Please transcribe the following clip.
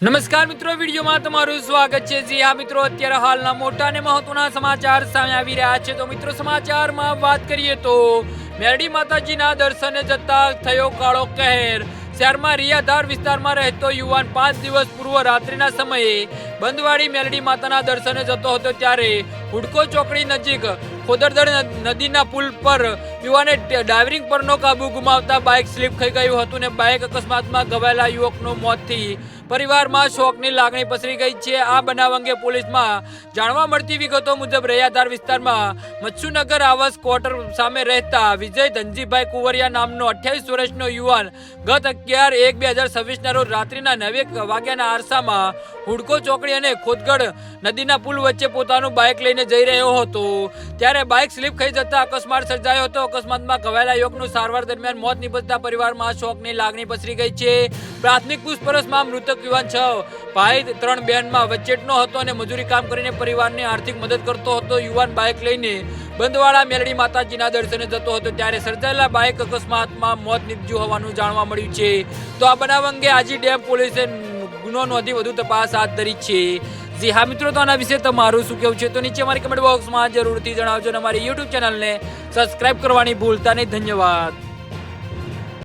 નમસ્કાર મિત્રો, વિડીયોમાં તમારું સ્વાગત છે। જી હા મિત્રો, અત્યારે હાલના મોટા અને મહત્વના સમાચાર સામે આવી રહ્યા છે। તો મિત્રો, સમાચારમાં વાત કરીએ તો મેરડી માતાજીના દર્શને જતા થયો કાળો કહેર। શહેરમાં રિયાધાર વિસ્તારમાં રહેતો યુવાન 5 દિવસ પૂર્વ રાત્રિના સમયે બંધવાડી મેરડી માતાના દર્શને જતો હતો ત્યારે હુડકો ચોકડી નજીક ખોદરદળ નદીના પુલ પર યુવાને ડ્રાઇવિંગ પરનો કાબુ ગુમાવતા બાઇક સ્લીપ થઈ ગયું હતું ને બાઇક અકસ્માતમાં ઘવાયેલા યુવકનું મોતથી પરિવારમાં શોકની લાગણી પસરી ગઈ છે। આ બનાવ અંગે પોલીસમાં જાણવા મળતી વિગતો મુજબ રૈયાધાર વિસ્તારમાં મચ્છુનગર આવાસ ક્વાર્ટર સામે રહેતા વિજય ધનજીભાઈ કુંવરિયા નામનો 28 વર્ષનો યુવાન ગત 11/1/2026 રોજ રાત્રિના 9 વાગ્યાના આરસામાં હુડકો ચોકડી અને ખોદગઢ નદીના પુલ વચ્ચે પોતાનું બાઇક લઈને જઈ રહ્યો હતો ત્યારે બાઇક સ્લીપ થઈ જતા અકસ્માત સર્જાયો હતો। અકસ્માતમાં ઘવાયેલા યુવકનું સારવાર દરમિયાન મોત નિપજતા પરિવારમાં શોકની લાગણી પસરી ગઈ છે। પ્રાથમિક પૂછપરછમાં મૃતક યુવાન 6 ભાઈ 3 બહેનમાં વચ્ચેટનો હતો અને મજૂરી કામ કરીને પરિવારને આર્થિક મદદ કરતો હતો। યુવાન બાઇક લઈને બંધવાડા મેરડી માતાજીના દર્શને જતો હતો ત્યારે સર્જાયેલા બાઇક અકસ્માતમાં મોત નીપજ્યું હોવાનું જાણવા મળ્યું છે। તો આ બનાવ અંગે આજી ડેમ પોલીસે ગુનો નોંધી વધુ તપાસ હાથ ધરી છે। જી હા મિત્રો, તો આના વિશે તમારું શું કહેવું છે તો નીચે અમારી કમેન્ટ બોક્સમાં જરૂરથી જણાવજો અને અમારી YouTube ચેનલને સબસ્ક્રાઇબ કરવાની ભૂલતા નહીં। ધન્યવાદ।